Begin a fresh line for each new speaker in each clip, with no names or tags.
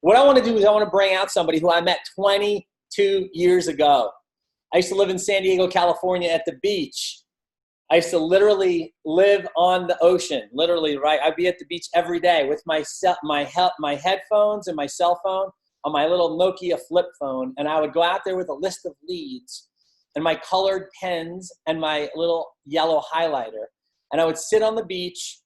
what I want to do is I want to bring out somebody who I met 22 years ago. I used to live in San Diego, California at the beach. I used to literally live on the ocean, literally, right? I'd be at the beach every day with my headphones and my cell phone on my little Nokia flip phone, and I would go out there with a list of leads and my colored pens and my little yellow highlighter, and I would sit on the beach,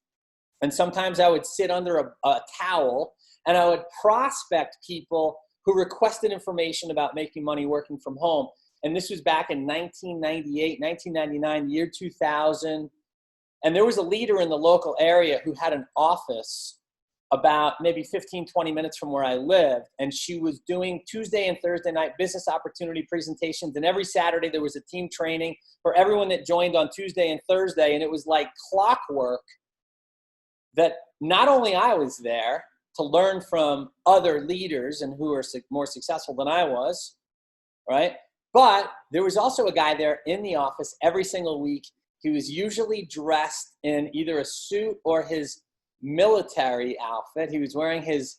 and sometimes I would sit under a towel, and I would prospect people who requested information about making money working from home. And this was back in 1998, 1999, the year 2000. And there was a leader in the local area who had an office about maybe 15, 20 minutes from where I lived. And she was doing Tuesday and Thursday night business opportunity presentations. And every Saturday there was a team training for everyone that joined on Tuesday and Thursday. And it was like clockwork that not only I was there to learn from other leaders and who are more successful than I was, right? But there was also a guy there in the office every single week. He was usually dressed in either a suit or his military outfit. He was wearing his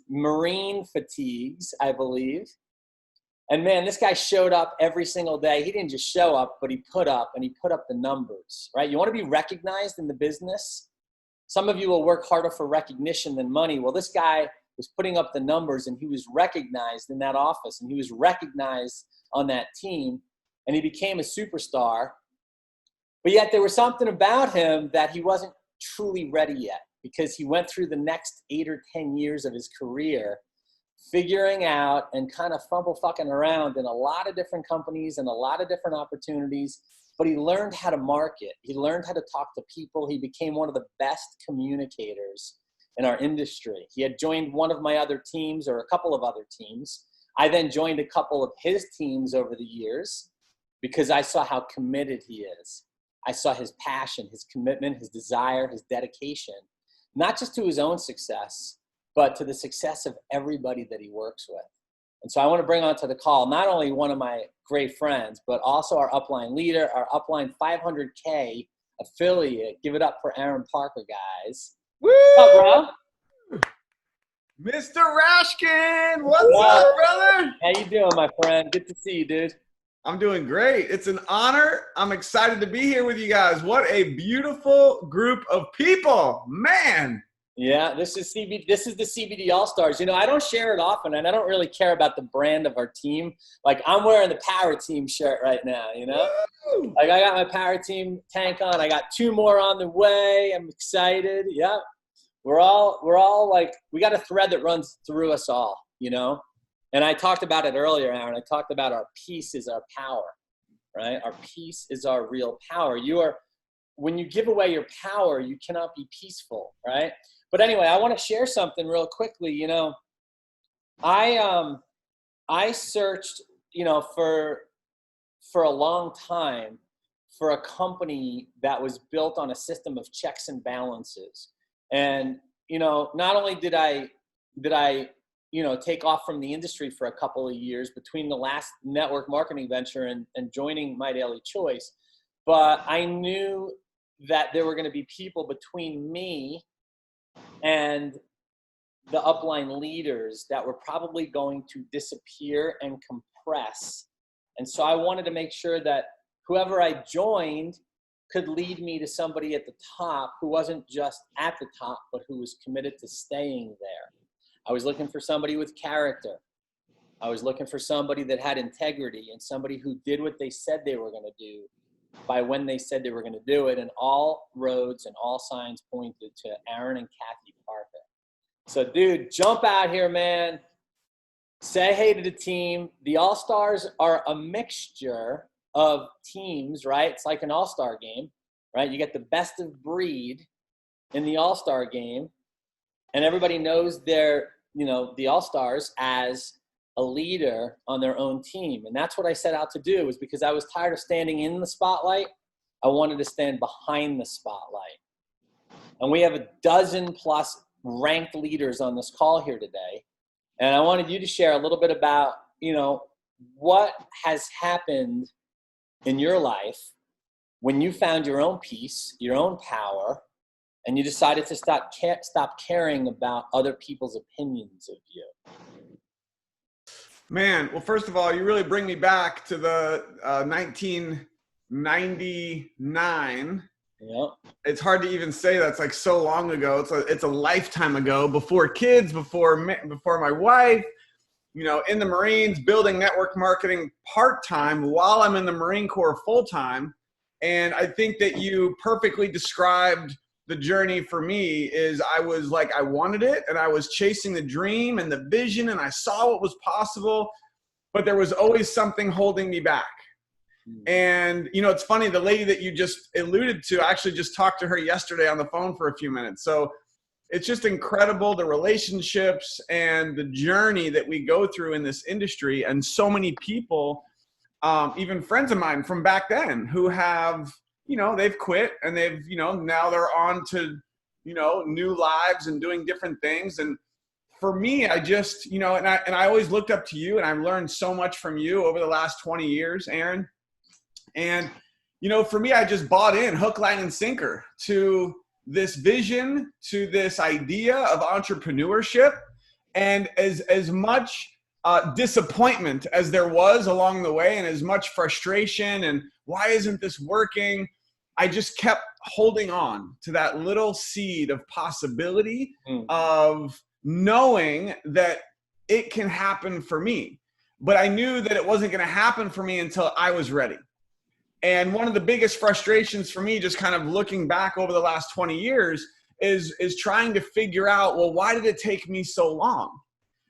Marine fatigues, I believe. And man, this guy showed up every single day. He didn't just show up, but he put up the numbers, right? You want to be recognized in the business? Some of you will work harder for recognition than money. Well, this guy was putting up the numbers, and he was recognized in that office, and he was recognized on that team, and he became a superstar. But yet there was something about him that he wasn't truly ready yet, because he went through the next 8 or 10 years of his career figuring out and kind of fucking around in a lot of different companies and a lot of different opportunities. But he learned how to market. He learned how to talk to people. He became one of the best communicators in our industry. He had joined one of my other teams, or a couple of other teams. I then joined a couple of his teams over the years because I saw how committed he is. I saw his passion, his commitment, his desire, his dedication, not just to his own success, but to the success of everybody that he works with. And so I want to bring onto the call not only one of my great friends, but also our upline leader, our upline 500K affiliate. Give it up for Aron Parker, guys.
Woo!
What's up, bro?
Mr. Rashkin, what's up, brother?
How you doing, my friend? Good to see you, dude.
I'm doing great. It's an honor. I'm excited to be here with you guys. What a beautiful group of people, man.
Yeah, this is the CBD All-Stars. You know, I don't share it often, and I don't really care about the brand of our team. Like, I'm wearing the Power Team shirt right now, you know? Woo! Like, I got my Power Team tank on. I got 2 more on the way. I'm excited. Yeah. We're all like, we got a thread that runs through us all, you know? And I talked about it earlier, Aron. I talked about our peace is our power, right? Our peace is our real power. When you give away your power, you cannot be peaceful, right? But anyway, I want to share something real quickly. You know, I searched, you know, for a long time for a company that was built on a system of checks and balances. And, you know, not only did I, you know, take off from the industry for a couple of years between the last network marketing venture and joining My Daily Choice, but I knew that there were going to be people between me and the upline leaders that were probably going to disappear and compress. And so I wanted to make sure that whoever I joined could lead me to somebody at the top who wasn't just at the top, but who was committed to staying there. I was looking for somebody with character. I was looking for somebody that had integrity and somebody who did what they said they were going to do by when they said they were going to do it. And all roads and all signs pointed to Aron and Kathy Parker. So, dude, jump out here, man. Say hey to the team. The All-Stars are a mixture of teams, right? It's like an all-star game, right? You get the best of breed in the all-star game, and everybody knows their, you know, the all-stars as a leader on their own team. And that's what I set out to do, was because I was tired of standing in the spotlight. I wanted to stand behind the spotlight. And we have a dozen plus ranked leaders on this call here today. And I wanted you to share a little bit about, you know, what has happened in your life when you found your own peace, your own power, and you decided to stop caring about other people's opinions of you.
Man, well, first of all, you really bring me back to the 1999.
Yep.
It's hard to even say that's like so long ago. It's a lifetime ago, before kids, before my wife, in the Marines, building network marketing part-time while I'm in the Marine Corps full-time. And I think that you perfectly described the journey for me. Is I was like, I wanted it, and I was chasing the dream and the vision, and I saw what was possible, but there was always something holding me back. And, it's funny, the lady that you just alluded to, I actually just talked to her yesterday on the phone for a few minutes. So it's just incredible, the relationships and the journey that we go through in this industry. And so many people, even friends of mine from back then, who have, they've quit, and they've, now they're on to, new lives and doing different things. And for me, I just, and I always looked up to you, and I've learned so much from you over the last 20 years, Aron. And, for me, I just bought in hook, line, and sinker to this vision, to this idea of entrepreneurship. And as much disappointment as there was along the way, and as much frustration and why isn't this working, I just kept holding on to that little seed of possibility, of knowing that it can happen for me. But I knew that it wasn't going to happen for me until I was ready. And one of the biggest frustrations for me, just kind of looking back over the last 20 years, is trying to figure out, well, why did it take me so long?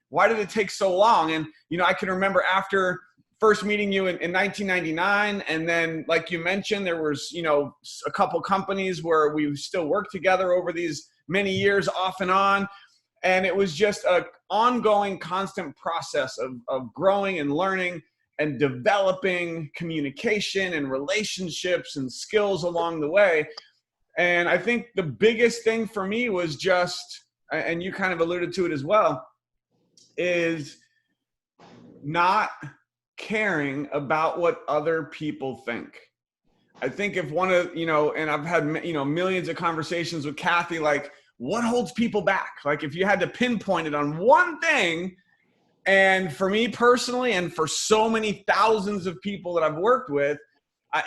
Why did it take so long? And, I can remember after first meeting you in 1999, and then, like you mentioned, there was, a couple companies where we still worked together over these many years off and on. And it was just an ongoing, constant process of growing and learning and developing communication and relationships and skills along the way. And I think the biggest thing for me was just, and you kind of alluded to it as well, is not caring about what other people think. I think if one of, and I've had, millions of conversations with Kathy, like, what holds people back? Like, if you had to pinpoint it on one thing. And for me personally, and for so many thousands of people that I've worked with,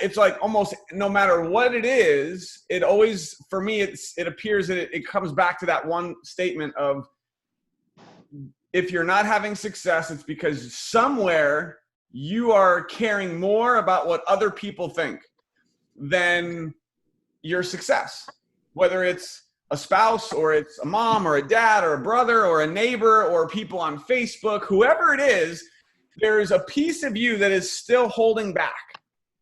it's like almost no matter what it is, it always, for me, it appears that it comes back to that one statement of, if you're not having success, it's because somewhere you are caring more about what other people think than your success, whether it's a spouse, or it's a mom, or a dad, or a brother, or a neighbor, or people on Facebook, whoever it is, there's a piece of you that is still holding back.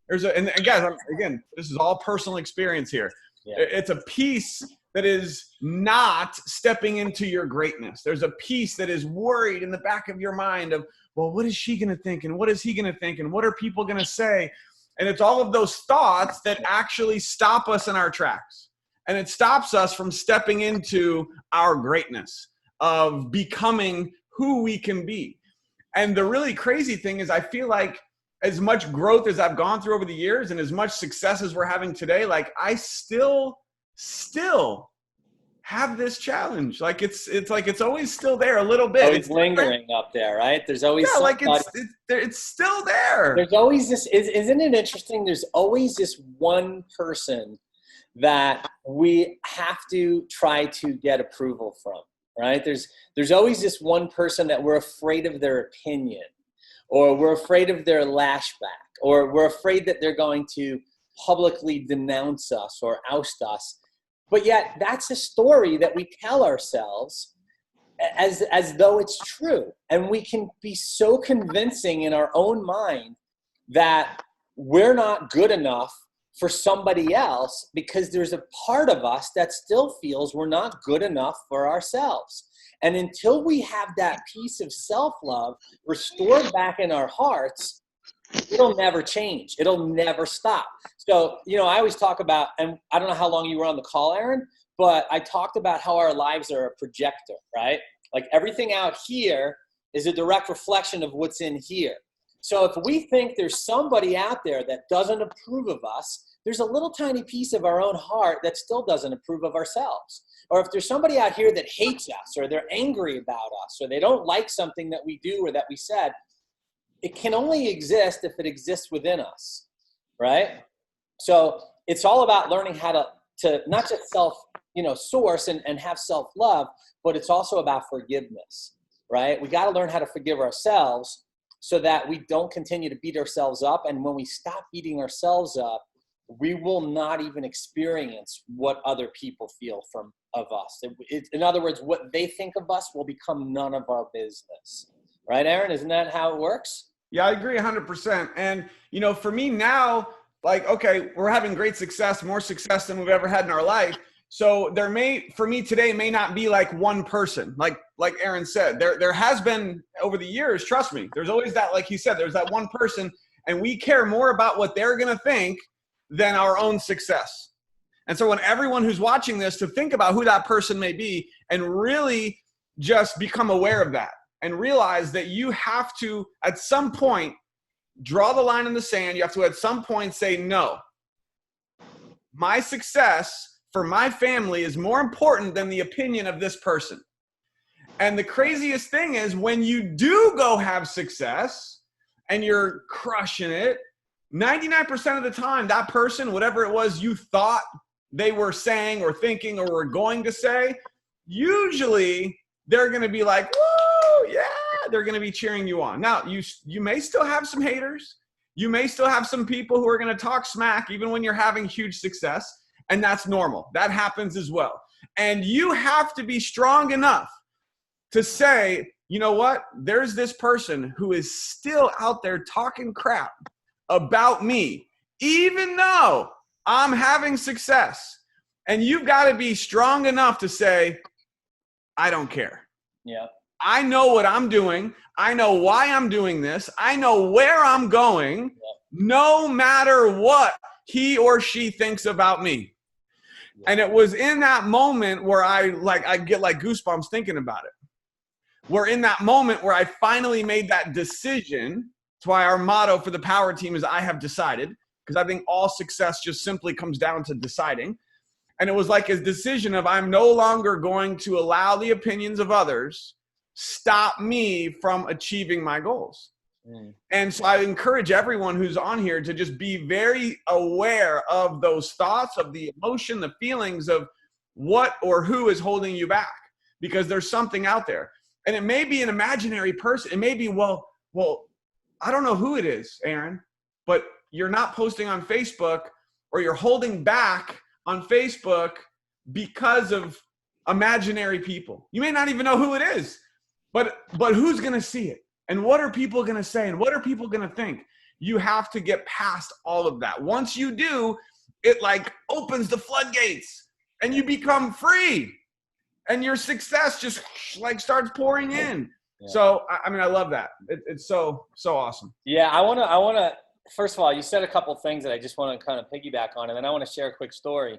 And guys, again, this is all personal experience here. Yeah. It's a piece that is not stepping into your greatness. There's a piece that is worried in the back of your mind of, well, what is she going to think? And what is he going to think? And what are people going to say? And it's all of those thoughts that actually stop us in our tracks. And it stops us from stepping into our greatness of becoming who we can be. And the really crazy thing is, I feel like as much growth as I've gone through over the years, and as much success as we're having today, like, I still have this challenge. Like, it's like it's always still there a little bit.
It's lingering up there, right? There's always
it's still there.
There's always this. Isn't it interesting? There's always this one person that we have to try to get approval from, right? There's always this one person that we're afraid of their opinion, or we're afraid of their lashback, or we're afraid that they're going to publicly denounce us or oust us. But yet that's a story that we tell ourselves as though it's true. And we can be so convincing in our own mind that we're not good enough for somebody else, because there's a part of us that still feels we're not good enough for ourselves. And until we have that piece of self-love restored back in our hearts, it'll never change. It'll never stop. So, I always talk about, and I don't know how long you were on the call, Aron, but I talked about how our lives are a projector, right? Like, everything out here is a direct reflection of what's in here. So if we think there's somebody out there that doesn't approve of us, there's a little tiny piece of our own heart that still doesn't approve of ourselves. Or if there's somebody out here that hates us, or they're angry about us, or they don't like something that we do or that we said, it can only exist if it exists within us, right? So it's all about learning how to not just source and have self-love, but it's also about forgiveness, right? We got to learn how to forgive ourselves so that we don't continue to beat ourselves up. And when we stop beating ourselves up, we will not even experience what other people feel of us. In other words, what they think of us will become none of our business. Right, Aron? Isn't that how it works?
Yeah, I agree 100%. And, for me now, like, okay, we're having great success, more success than we've ever had in our life. So for me today may not be like one person, like Aron said, there has been over the years, trust me, there's always that, like he said, there's that one person, and we care more about what they're going to think than our own success. And so when everyone who's watching this to think about who that person may be and really just become aware of that and realize that you have to, at some point, draw the line in the sand. You have to, at some point, say, no, my success for my family is more important than the opinion of this person. And the craziest thing is when you do go have success and you're crushing it, 99% of the time, that person, whatever it was you thought they were saying or thinking or were going to say, usually they're going to be like, woo, yeah, they're going to be cheering you on. Now, you may still have some haters. You may still have some people who are going to talk smack even when you're having huge success. And that's normal. That happens as well. And you have to be strong enough to say, you know what? There's this person who is still out there talking crap about me, even though I'm having success. And you've got to be strong enough to say, I don't care.
Yeah.
I know what I'm doing. I know why I'm doing this. I know where I'm going, no matter what he or she thinks about me. And it was in that moment where I get like goosebumps thinking about it. We're in that moment where I finally made that decision. That's why our motto for the power team is I have decided, because I think all success just simply comes down to deciding. And it was like a decision of I'm no longer going to allow the opinions of others stop me from achieving my goals. And so I encourage everyone who's on here to just be very aware of those thoughts, of the emotion, the feelings of what or who is holding you back, because there's something out there. And it may be an imaginary person. It may be, well, I don't know who it is, Aron, but you're not posting on Facebook or you're holding back on Facebook because of imaginary people. You may not even know who it is, but who's going to see it? And what are people going to say? And what are people going to think? You have to get past all of that. Once you do, it like opens the floodgates and you become free and your success just like starts pouring in. Yeah. So, I mean, I love that. It's so awesome.
Yeah. I want to, first of all, you said a couple of things that I just want to kind of piggyback on, and then I want to share a quick story.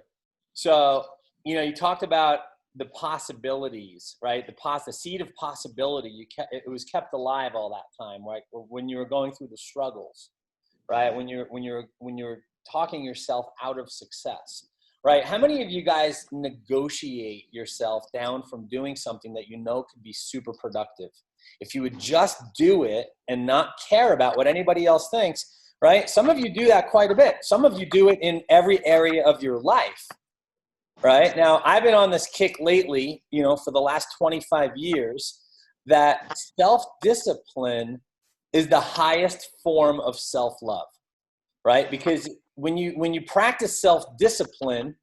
So, you talked about the possibilities, right? The seed of possibility, it was kept alive all that time, right? When you were going through the struggles, right? When you're talking yourself out of success, right? How many of you guys negotiate yourself down from doing something that you know could be super productive? If you would just do it and not care about what anybody else thinks, right? Some of you do that quite a bit. Some of you do it in every area of your life. Right now, I've been on this kick lately, for the last 25 years, that self-discipline is the highest form of self-love, right? Because when you practice self-discipline,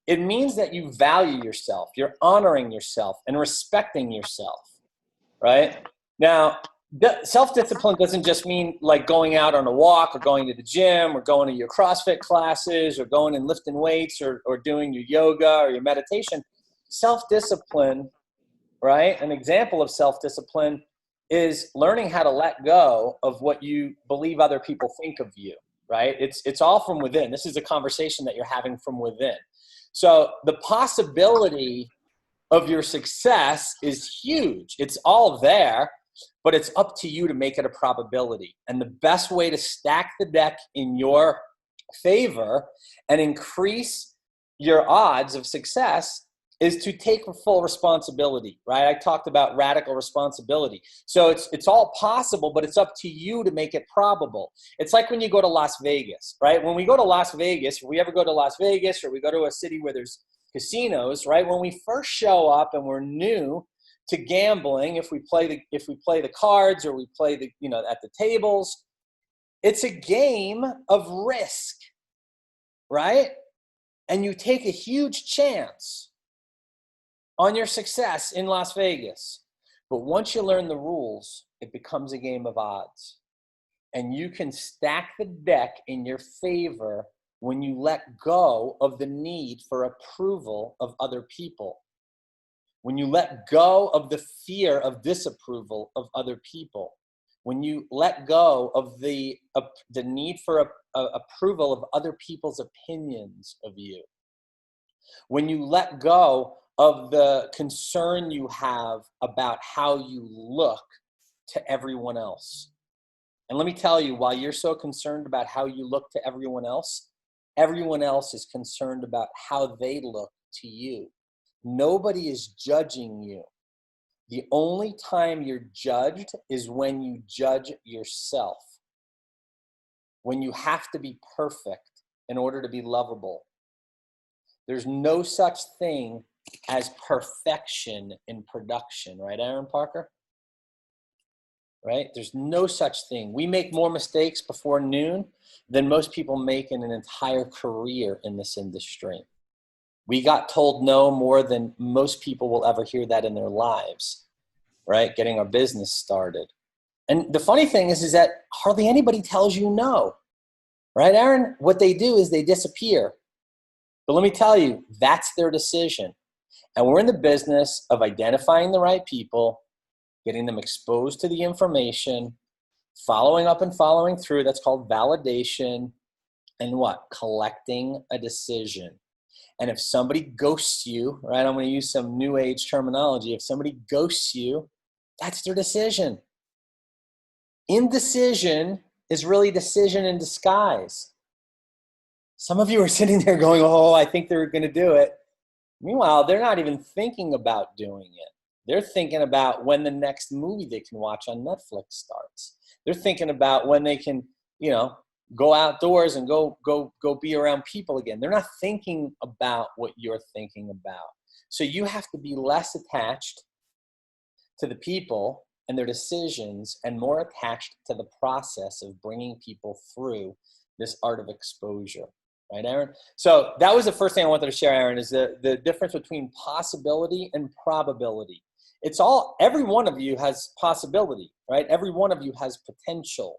it means that you value yourself, you're honoring yourself and respecting yourself, right? Now, self-discipline doesn't just mean like going out on a walk or going to the gym or going to your CrossFit classes or going and lifting weights or doing your yoga or your meditation. Self-discipline, right? An example of self-discipline is learning how to let go of what you believe other people think of you, right? It's all from within. This is a conversation that you're having from within. So the possibility of your success is huge. It's all there. But it's up to you to make it a probability. And the best way to stack the deck in your favor and increase your odds of success is to take full responsibility, right? I talked about radical responsibility. So it's all possible, but it's up to you to make it probable. It's like when you go to Las Vegas, right? When we go to Las Vegas, if we ever go to Las Vegas or we go to a city where there's casinos, right? When we first show up and we're new to gambling, if we play the cards or we play at the tables, it's a game of risk, right? And you take a huge chance on your success in Las Vegas. But once you learn the rules, it becomes a game of odds. And you can stack the deck in your favor when you let go of the need for approval of other people. When you let go of the fear of disapproval of other people. When you let go of the need for approval of other people's opinions of you. When you let go of the concern you have about how you look to everyone else. And let me tell you, while you're so concerned about how you look to everyone else is concerned about how they look to you. Nobody is judging you. The only time you're judged is when you judge yourself. When you have to be perfect in order to be lovable. There's no such thing as perfection in production, right, Aaron Parker? Right? There's no such thing. We make more mistakes before noon than most people make in an entire career in this industry. We got told no more than most people will ever hear that in their lives, right? Getting our business started. And the funny thing is that hardly anybody tells you no, right, Aaron? What they do is they disappear. But let me tell you, that's their decision. And we're in the business of identifying the right people, getting them exposed to the information, following up and following through. That's called validation. And what? Collecting a decision. And if somebody ghosts you, right, I'm going to use some new age terminology. If somebody ghosts you, that's their decision. Indecision is really decision in disguise. Some of you are sitting there going, oh, I think they're going to do it. Meanwhile, they're not even thinking about doing it. They're thinking about when the next movie they can watch on Netflix starts. They're thinking about when they can, go outdoors and go be around people again. They're not thinking about what you're thinking about. So you have to be less attached to the people and their decisions and more attached to the process of bringing people through this art of exposure. Right, Aaron? So that was the first thing I wanted to share, Aaron, is the difference between possibility and probability. Every one of you has possibility, right? Every one of you has potential,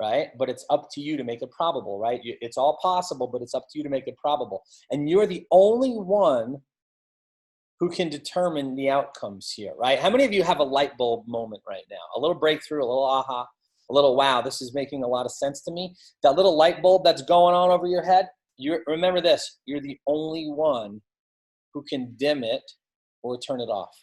right? But it's up to you to make it probable, right? It's all possible, but it's up to you to make it probable. And you're the only one who can determine the outcomes here, right? How many of you have a light bulb moment right now? A little breakthrough, a little aha, a little wow, this is making a lot of sense to me. That little light bulb that's going on over your head, remember this, you're the only one who can dim it or turn it off.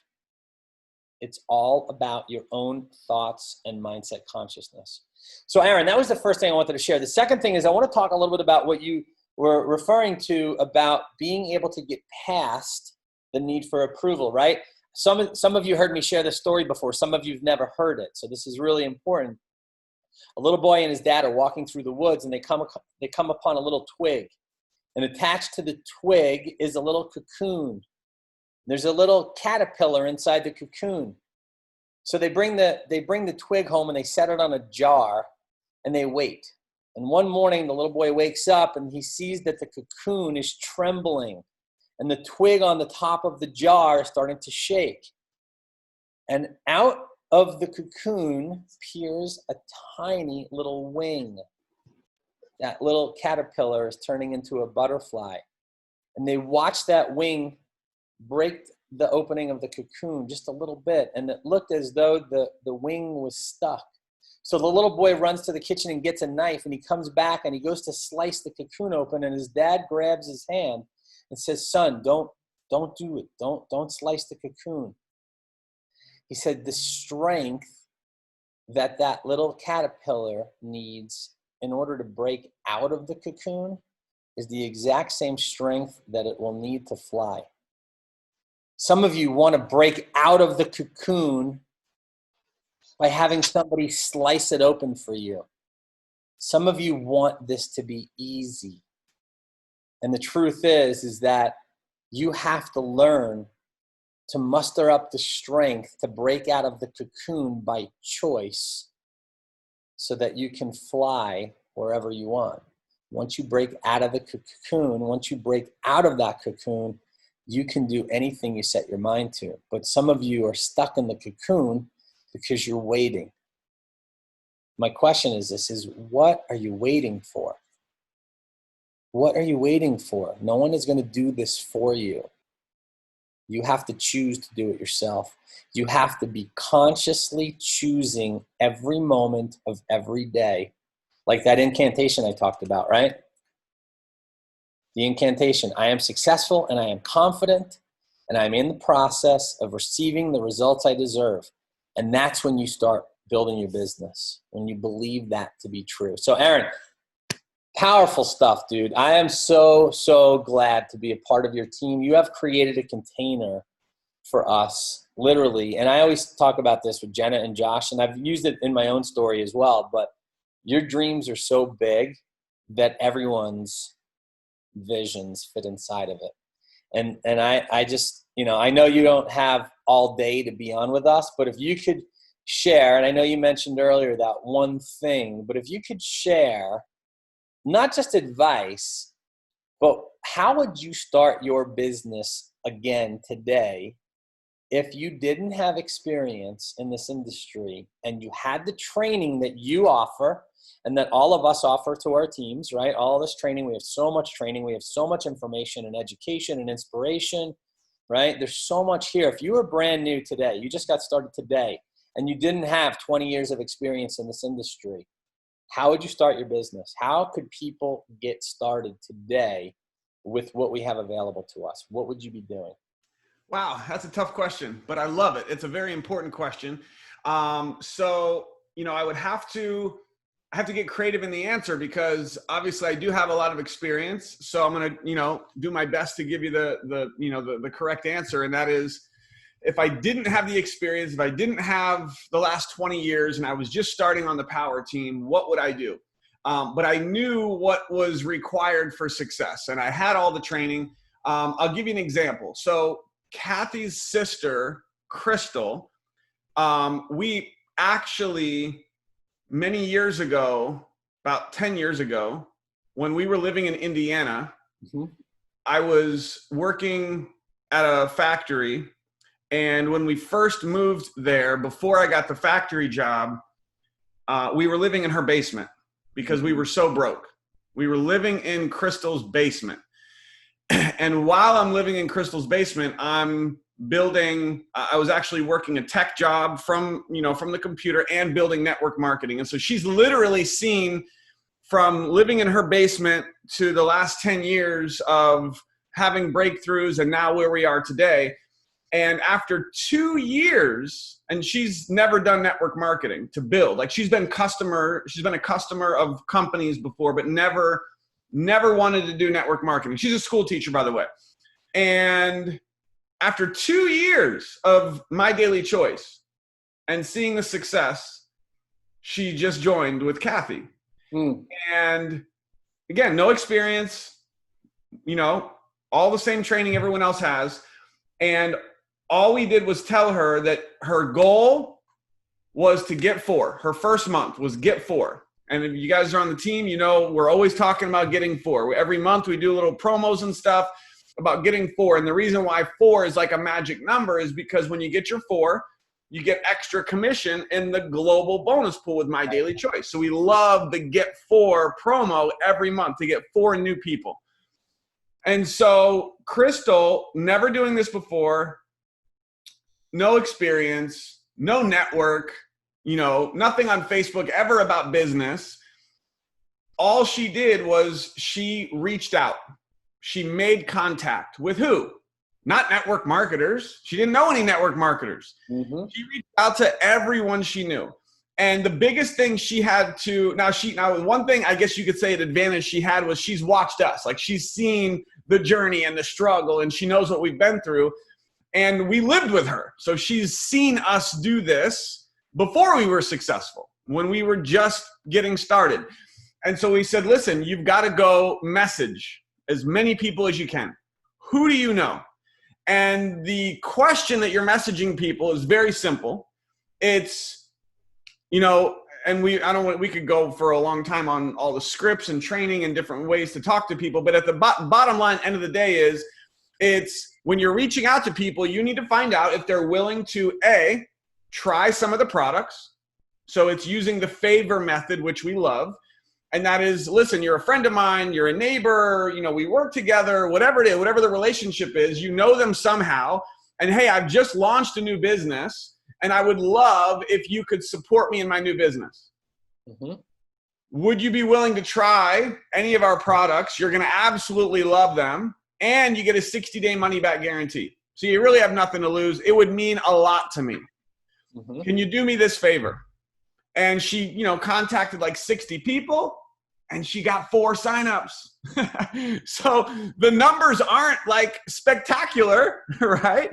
It's all about your own thoughts and mindset consciousness. So Aaron, that was the first thing I wanted to share. The second thing is I want to talk a little bit about what you were referring to about being able to get past the need for approval, right? Some of you heard me share this story before. Some of you have never heard it. So this is really important. A little boy and his dad are walking through the woods and they come upon a little twig. And attached to the twig is a little cocoon. There's a little caterpillar inside the cocoon. So they bring the twig home and they set it on a jar and they wait. And one morning the little boy wakes up and he sees that the cocoon is trembling and the twig on the top of the jar is starting to shake. And out of the cocoon peers a tiny little wing. That little caterpillar is turning into a butterfly. And they watch that wing break the opening of the cocoon just a little bit. And it looked as though the wing was stuck. So the little boy runs to the kitchen and gets a knife and he comes back and he goes to slice the cocoon open and his dad grabs his hand and says, son, don't do it. Don't slice the cocoon. He said the strength that little caterpillar needs in order to break out of the cocoon is the exact same strength that it will need to fly. Some of you want to break out of the cocoon by having somebody slice it open for you. Some of you want this to be easy. And the truth is that you have to learn to muster up the strength to break out of the cocoon by choice so that you can fly wherever you want. Once you break out of the cocoon, once you break out of that cocoon, you can do anything you set your mind to. But some of you are stuck in the cocoon because you're waiting. My question is what are you waiting for? What are you waiting for? No one is going to do this for you. You have to choose to do it yourself. You have to be consciously choosing every moment of every day. Like that incantation I talked about, right? The incantation, I am successful and I am confident and I'm in the process of receiving the results I deserve. And that's when you start building your business, when you believe that to be true. So Aron, powerful stuff, dude. I am so, so glad to be a part of your team. You have created a container for us, literally. And I always talk about this with Jenna and Josh, and I've used it in my own story as well. But your dreams are so big that everyone's visions fit inside of it. And I just, I know you don't have all day to be on with us, but if you could share, and I know you mentioned earlier that one thing, but if you could share not just advice, but how would you start your business again today if you didn't have experience in this industry and you had the training that you offer and that all of us offer to our teams, right? All this training, we have so much training, we have so much information and education and inspiration, right? There's so much here. If you were brand new today, you just got started today, and you didn't have 20 years of experience in this industry, how would you start your business? How could people get started today with what we have available to us? What would you be doing?
Wow, that's a tough question, but I love it. It's a very important question. So, I would have to get creative in the answer because obviously I do have a lot of experience. So I'm going to, do my best to give you the correct answer. And that is, if I didn't have the experience, if I didn't have the last 20 years and I was just starting on the power team, what would I do? But I knew what was required for success and I had all the training. I'll give you an example. So Kathy's sister, Crystal, we actually, many years ago, about 10 years ago, when we were living in Indiana, I was working at a factory. And when we first moved there, before I got the factory job, we were living in her basement because we were so broke. We were living in Crystal's basement. And while I'm living in Crystal's basement, I'm building, I was actually working a tech job from the computer and building network marketing. And so she's literally seen from living in her basement to the last 10 years of having breakthroughs and now where we are today. And after 2 years, and she's never done network marketing to build, like she's been a customer of companies before, but never wanted to do network marketing. She's a school teacher, by the way. And after 2 years of My Daily Choice and seeing the success, she just joined with Kathy. And again, no experience, all the same training everyone else has. And all we did was tell her that her goal was to get 4. Her first month was get 4. And if you guys are on the team, we're always talking about getting 4. Every month we do little promos and stuff about getting 4. And the reason why 4 is like a magic number is because when you get your 4, you get extra commission in the global bonus pool with My Daily Choice. So we love the get 4 promo every month to get 4 new people. And so Crystal, never doing this before, no experience, no network, nothing on Facebook ever about business. All she did was she reached out. She made contact with who? Not network marketers. She didn't know any network marketers. She reached out to everyone she knew. And the biggest thing she had to, now one thing I guess you could say an advantage she had was she's watched us. Like she's seen the journey and the struggle and she knows what we've been through. And we lived with her. So she's seen us do this before we were successful, when we were just getting started. And so we said, listen, you've got to go message as many people as you can. Who do you know? And the question that you're messaging people is very simple. It's, and we could go for a long time on all the scripts and training and different ways to talk to people. But at the bottom line, end of the day is, it's when you're reaching out to people, you need to find out if they're willing to try some of the products. So it's using the favor method, which we love. And that is, listen, you're a friend of mine, you're a neighbor, we work together, whatever it is, whatever the relationship is, you know them somehow. And hey, I've just launched a new business and I would love if you could support me in my new business. Mm-hmm. Would you be willing to try any of our products? You're going to absolutely love them. And you get a 60-day money-back guarantee. So you really have nothing to lose. It would mean a lot to me. Mm-hmm. Can you do me this favor? And she, contacted like 60 people, and she got 4 signups. So the numbers aren't like spectacular, right?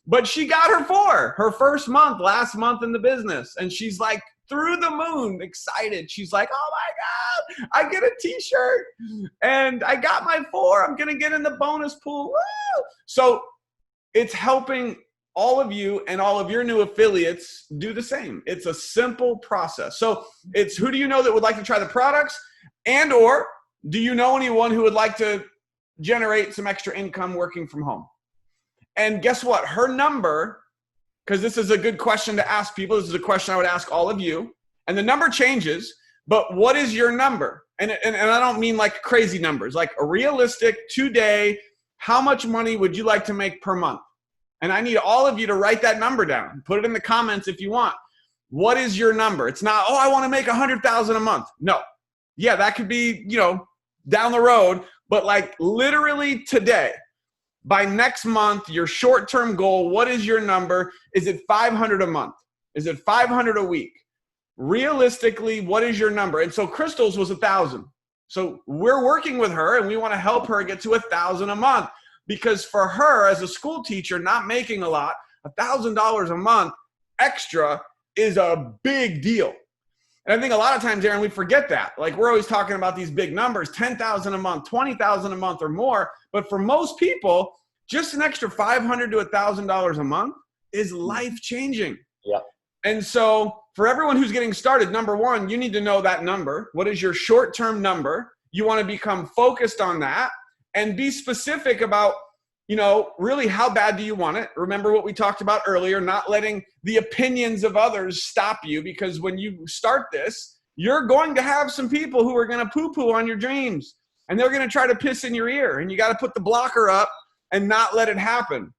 But she got her 4, her first month, last month in the business. And she's like through the moon, excited. She's like, oh my God, I get a t-shirt and I got my 4. I'm going to get in the bonus pool. Woo! So it's helping all of you and all of your new affiliates do the same. It's a simple process. So it's, who do you know that would like to try the products? And or do you know anyone who would like to generate some extra income working from home? And guess what? Her number, because this is a good question to ask people. This is a question I would ask all of you. And the number changes, but what is your number? And I don't mean like crazy numbers, like a realistic today, how much money would you like to make per month? And I need all of you to write that number down. Put it in the comments if you want. What is your number? It's not, I want to make 100,000 a month. No. Yeah, that could be, down the road, but like literally today, by next month, your short-term goal, what is your number? Is it 500 a month? Is it 500 a week? Realistically, what is your number? And so Crystal's was 1,000. So we're working with her and we want to help her get to 1,000 a month, because for her as a school teacher, not making a lot, $1,000 a month extra is a big deal. And I think a lot of times, Aron, we forget that. Like, we're always talking about these big numbers, 10,000 a month, 20,000 a month or more. But for most people, just an extra $500 to $1,000 a month is life-changing.
Yeah.
And so for everyone who's getting started, number one, you need to know that number. What is your short-term number? You want to become focused on that and be specific about, really how bad do you want it? Remember what we talked about earlier, not letting the opinions of others stop you, because when you start this, you're going to have some people who are going to poo-poo on your dreams and they're going to try to piss in your ear, and you got to put the blocker up and not let it happen.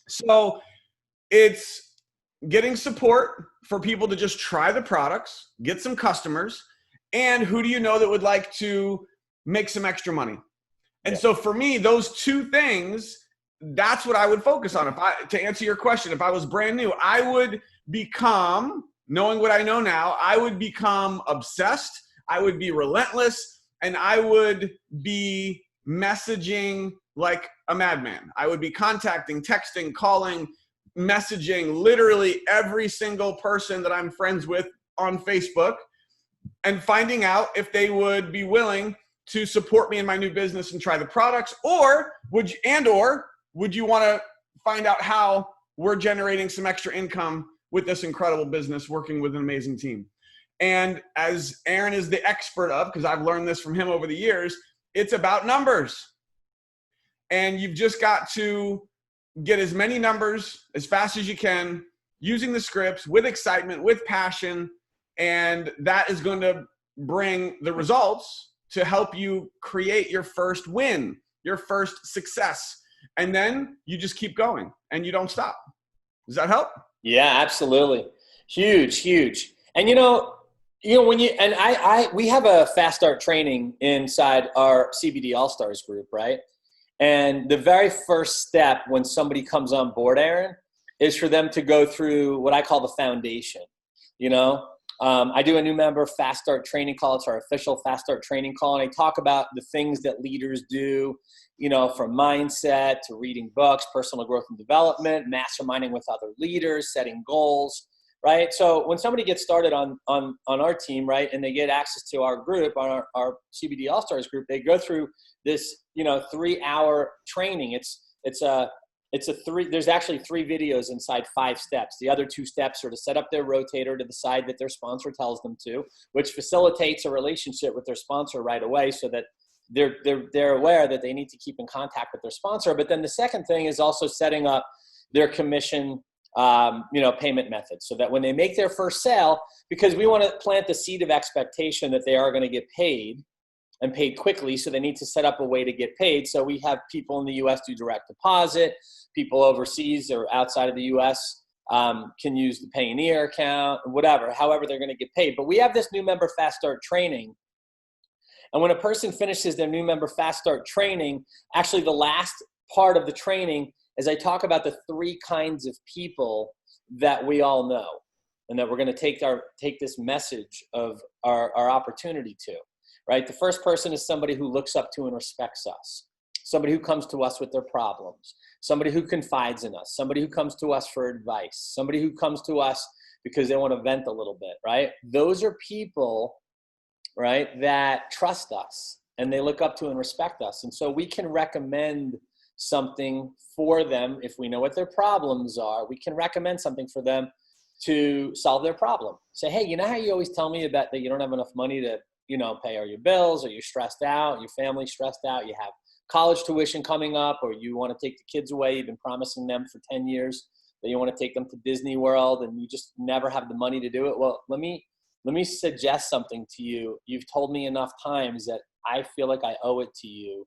So it's getting support for people to just try the products, get some customers, and who do you know that would like to make some extra money? And so for me, those 2 things, that's what I would focus on. To answer your question, if I was brand new, I would become, knowing what I know now, I would become obsessed. I would be relentless, and I would be messaging like a madman. I would be contacting, texting, calling, messaging literally every single person that I'm friends with on Facebook and finding out if they would be willing to support me in my new business and try the products, or would you want to find out how we're generating some extra income with this incredible business, working with an amazing team. And as Aron is the expert of, because I've learned this from him over the years, it's about numbers. And you've just got to get as many numbers as fast as you can, using the scripts with excitement, with passion, and that is going to bring the results to help you create your first win, your first success. And then you just keep going and you don't stop. Does that help?
Yeah, absolutely. Huge. And when we have a fast start training inside our CBD All-Stars group, right? And the very first step when somebody comes on board, Aron, is for them to go through what I call the foundation. I do a new member Fast Start training call. It's our official Fast Start training call. And I talk about the things that leaders do, you know, from mindset to reading books, personal growth and development, masterminding with other leaders, setting goals, right? So when somebody gets started on our team, right, and they get access to our group, on our CBD All-Stars group, they go through this, you know, 3-hour training. There's actually 3 videos inside 5 steps. The other 2 steps are to set up their rotator to the side that their sponsor tells them to, which facilitates a relationship with their sponsor right away so that they're aware that they need to keep in contact with their sponsor. But then the second thing is also setting up their commission, payment method, so that when they make their first sale, because we want to plant the seed of expectation that they are going to get paid and paid quickly. So they need to set up a way to get paid. So we have people in the US do direct deposit, people overseas or outside of the US can use the Payoneer account, whatever, however they're going to get paid. But we have this new member Fast Start training. And when a person finishes their new member Fast Start training, actually the last part of the training is I talk about the 3 kinds of people that we all know and that we're going to take this message of our opportunity to, right? The first person is somebody who looks up to and respects us, somebody who comes to us with their problems, somebody who confides in us, somebody who comes to us for advice, somebody who comes to us because they want to vent a little bit, right? Those are people, right, that trust us and they look up to and respect us. And so we can recommend something for them. If we know what their problems are, we can recommend something for them to solve their problem. Say, hey, you know how you always tell me about that you don't have enough money to, you know, pay all your bills, or you're stressed out, your family's stressed out, you have college tuition coming up, or you want to take the kids away, you've been promising them for 10 years that you want to take them to Disney World and you just never have the money to do it. Well, let me suggest something to you. You've told me enough times that I feel like I owe it to you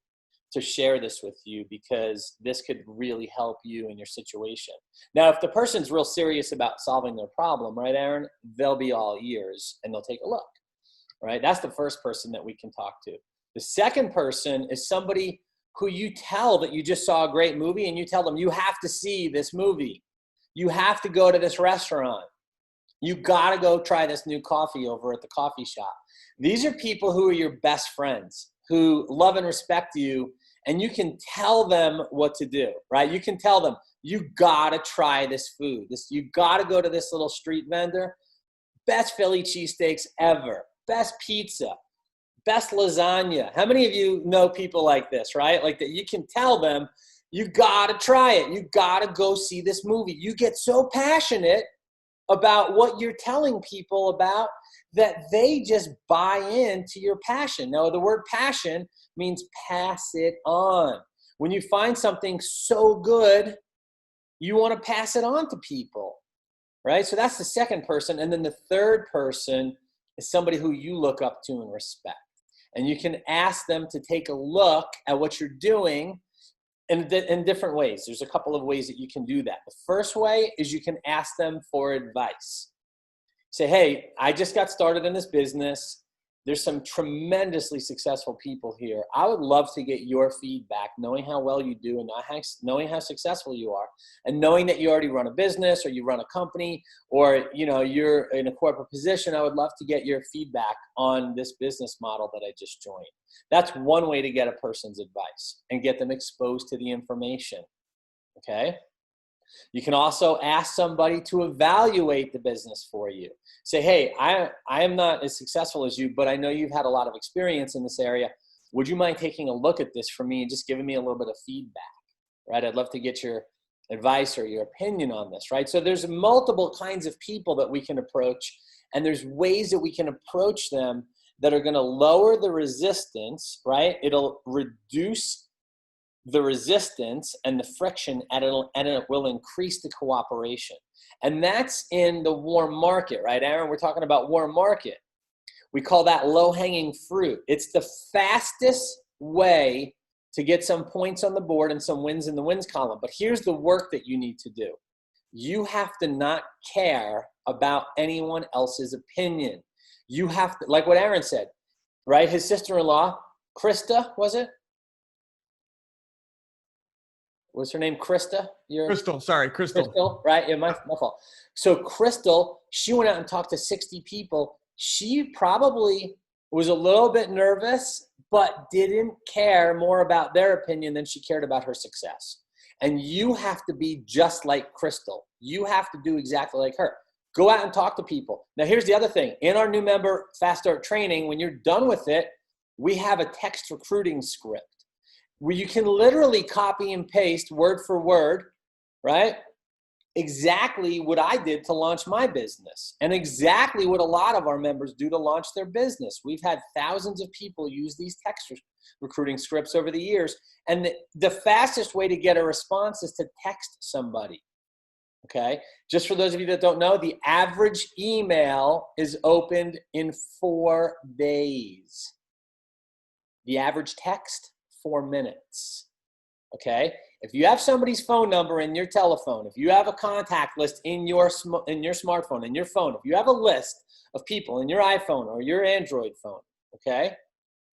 to share this with you, because this could really help you in your situation. Now, if the person's real serious about solving their problem, right, Aron, they'll be all ears and they'll take a look, right? That's the first person that we can talk to. The second person is somebody who you tell that you just saw a great movie and you tell them, you have to see this movie. You have to go to this restaurant. You got to go try this new coffee over at the coffee shop. These are people who are your best friends, who love and respect you, and you can tell them what to do, right? You can tell them, you got to try this food. You got to go to this little street vendor. Best Philly cheesesteaks ever. Best pizza. Best lasagna. How many of you know people like this, right? Like that you can tell them, you got to try it. You got to go see this movie. You get so passionate about what you're telling people about that they just buy into your passion. Now, the word passion means pass it on. When you find something so good, you want to pass it on to people, right? So that's the second person. And then the third person is somebody who you look up to and respect. And you can ask them to take a look at what you're doing in different ways. There's a couple of ways that you can do that. The first way is you can ask them for advice. Say, hey, I just got started in this business. There's some tremendously successful people here. I would love to get your feedback, knowing how well you do and knowing how successful you are, and knowing that you already run a business or you run a company, or you're in a corporate position. I would love to get your feedback on this business model that I just joined. That's one way to get a person's advice and get them exposed to the information. Okay? You can also ask somebody to evaluate the business for you. Say, hey, I am not as successful as you, but I know you've had a lot of experience in this area. Would you mind taking a look at this for me and just giving me a little bit of feedback, right? I'd love to get your advice or your opinion on this, right? So there's multiple kinds of people that we can approach, and there's ways that we can approach them that are going to lower the resistance, right? It'll reduce the resistance and the friction, and it will increase the cooperation. And that's in the warm market, right, Aron? We're talking about warm market. We call that low-hanging fruit. It's the fastest way to get some points on the board and some wins in the wins column. But here's the work that you need to do. You have to not care about anyone else's opinion. You have to, like what Aron said, right? His sister-in-law, Krista, was it? what's her name? Krista?
Crystal, sorry, Crystal.
Crystal, right? Yeah, my fault. So Crystal, she went out and talked to 60 people. She probably was a little bit nervous, but didn't care more about their opinion than she cared about her success. And you have to be just like Crystal. You have to do exactly like her. Go out and talk to people. Now, here's the other thing. In our new member Fast Start training, when you're done with it, we have a text recruiting script where you can literally copy and paste word for word, right? Exactly what I did to launch my business and exactly what a lot of our members do to launch their business. We've had thousands of people use these text recruiting scripts over the years. And the fastest way to get a response is to text somebody. Okay. Just for those of you that don't know, the average email is opened in 4 days. The average text, 4 minutes. Okay. If you have somebody's phone number in your telephone, if you have a contact list in your smartphone, in your phone, if you have a list of people in your iPhone or your Android phone, okay?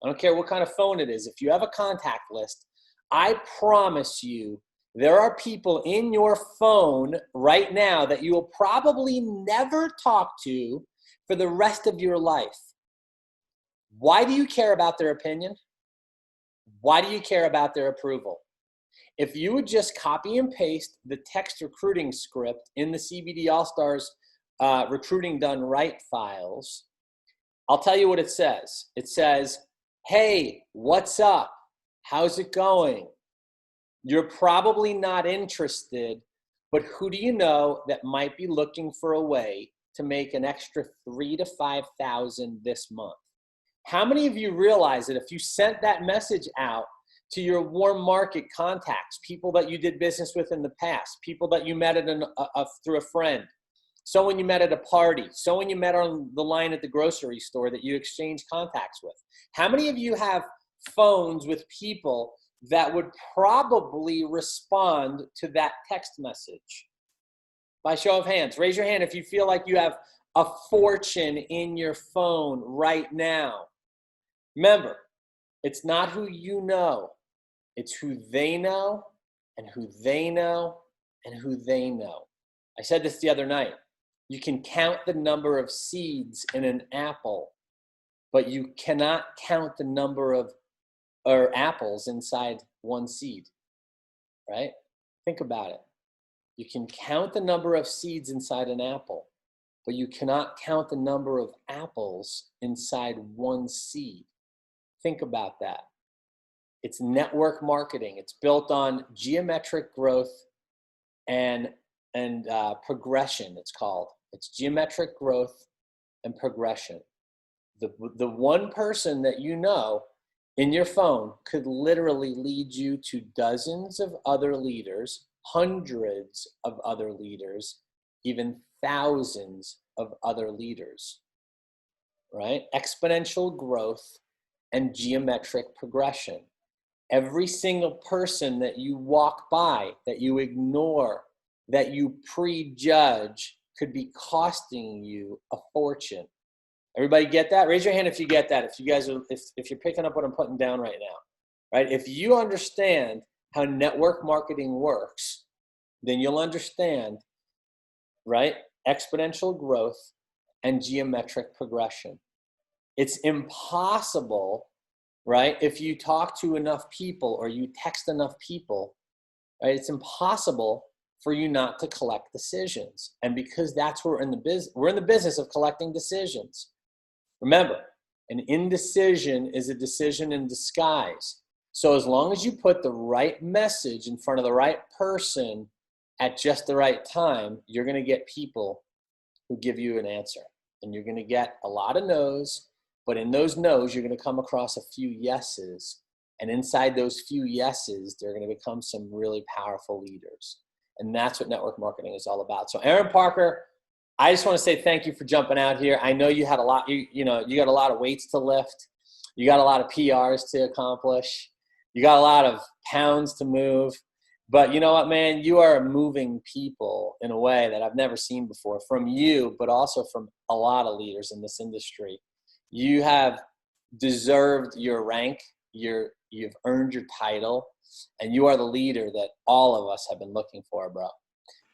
I don't care what kind of phone it is. If you have a contact list, I promise you there are people in your phone right now that you will probably never talk to for the rest of your life. Why do you care about their opinion? Why do you care about their approval? If you would just copy and paste the text recruiting script in the CBD All-Stars Recruiting Done Right files, I'll tell you what it says. It says, hey, what's up? How's it going? You're probably not interested, but who do you know that might be looking for a way to make an extra $3,000 to $5,000 this month? How many of you realize that if you sent that message out to your warm market contacts, people that you did business with in the past, people that you met through a friend, someone you met at a party, someone you met on the line at the grocery store that you exchanged contacts with? How many of you have phones with people that would probably respond to that text message? By show of hands, raise your hand if you feel like you have a fortune in your phone right now. Remember, it's not who you know. It's who they know and who they know and who they know. I said this the other night. You can count the number of seeds in an apple, but you cannot count the number of apples inside one seed, right? Think about it. You can count the number of seeds inside an apple, but you cannot count the number of apples inside one seed. Think about that. It's network marketing. It's built on geometric growth and progression, it's called. It's geometric growth and progression. The one person that you know in your phone could literally lead you to dozens of other leaders, hundreds of other leaders, even thousands of other leaders, right? Exponential growth and geometric progression. Every single person that you walk by, that you ignore, that you prejudge could be costing you a fortune. Everybody get that? Raise your hand if you get that. If you guys are, if you're picking up what I'm putting down right now, right? If you understand how network marketing works, then you'll understand, right? Exponential growth and geometric progression. It's impossible, right? If you talk to enough people or you text enough people, right? It's impossible for you not to collect decisions. And because that's what we're in the business of collecting decisions. Remember, an indecision is a decision in disguise. So as long as you put the right message in front of the right person at just the right time, you're going to get people who give you an answer. And you're going to get a lot of no's, but in those no's, you're going to come across a few yeses. And inside those few yeses, they're going to become some really powerful leaders. And that's what network marketing is all about. So Aron Parker, I just want to say thank you for jumping out here. I know you had a lot, you got a lot of weights to lift. You got a lot of PRs to accomplish. You got a lot of pounds to move. But you know what, man? You are moving people in a way that I've never seen before from you, but also from a lot of leaders in this industry. You have deserved your rank. You've earned your title. And you are the leader that all of us have been looking for, bro.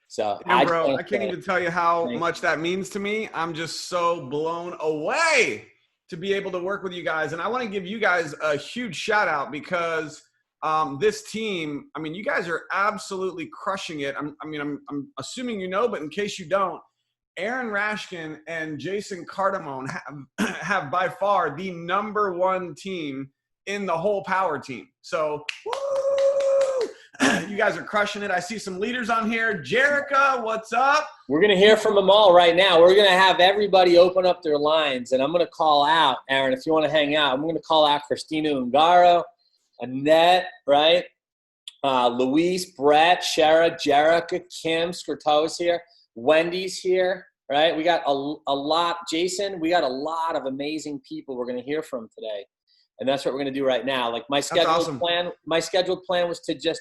So
I can't even tell you how much that means to me. I'm just so blown away to be able to work with you guys. And I want to give you guys a huge shout out because this team, I mean, you guys are absolutely crushing it. I'm assuming you know, but in case you don't, Aron Rashkin and Jason Cardamone have by far the #1 team in the whole power team. So, woo! You guys are crushing it. I see some leaders on here. Jerica, what's up?
We're going to hear from them all right now. We're going to have everybody open up their lines, and I'm going to call out, Aron, if you want to hang out, I'm going to call out Christina Ungaro, Annette, right? Luis, Brett, Shara, Jerica, Kim, Skirto's here. Wendy's here, right? We got a lot. Jason, we got a lot of amazing people we're going to hear from today. And that's what we're going to do right now. Like my scheduled plan was to just,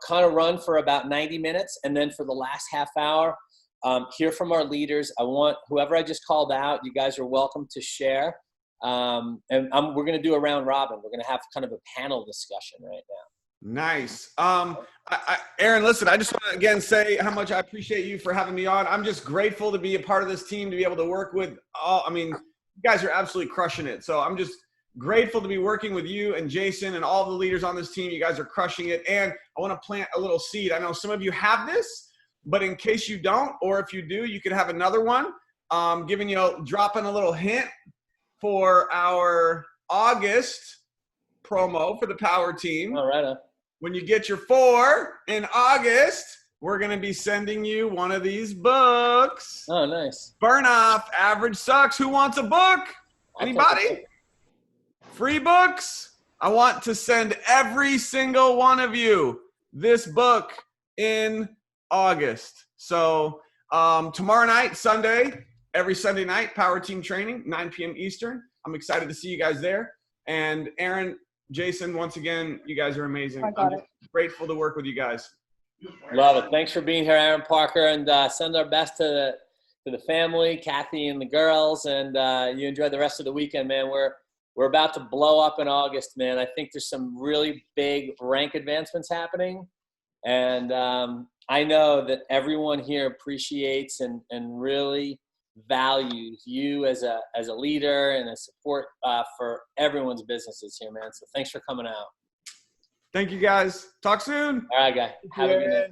kind of run for about 90 minutes. And then for the last half hour, hear from our leaders. I want whoever I just called out, you guys are welcome to share. We're going to do a round robin. We're going to have kind of a panel discussion right now.
Nice. Aron, listen, I just want to again say how much I appreciate you for having me on. I'm just grateful to be a part of this team, to be able to work with you guys are absolutely crushing it. So I'm just grateful to be working with you and Jason and all the leaders on this team. You guys are crushing it. And I want to plant a little seed. I know some of you have this, but in case you don't, or if you do, you could have another one. Dropping a little hint for our August promo for the power team.
All right.
When you get your 4 in August, we're going to be sending you one of these books.
Oh, nice.
Burn Off, Average Sucks. Who wants a book? Anybody? Free books. I want to send every single one of you this book in August. So tomorrow night, Sunday, every Sunday night, Power Team Training, 9 p.m. Eastern. I'm excited to see you guys there. And Aron, Jason, once again, you guys are amazing. I'm grateful to work with you guys.
Love it. Thanks for being here, Aron Parker, and send our best to the family, Kathy and the girls, and you enjoy the rest of the weekend, man. We're about to blow up in August, man. I think there's some really big rank advancements happening, and I know that everyone here appreciates and really values you as a leader and a support for everyone's businesses here, man. So thanks for coming out.
Thank you, guys. Talk soon.
All right, guy. Have a good night.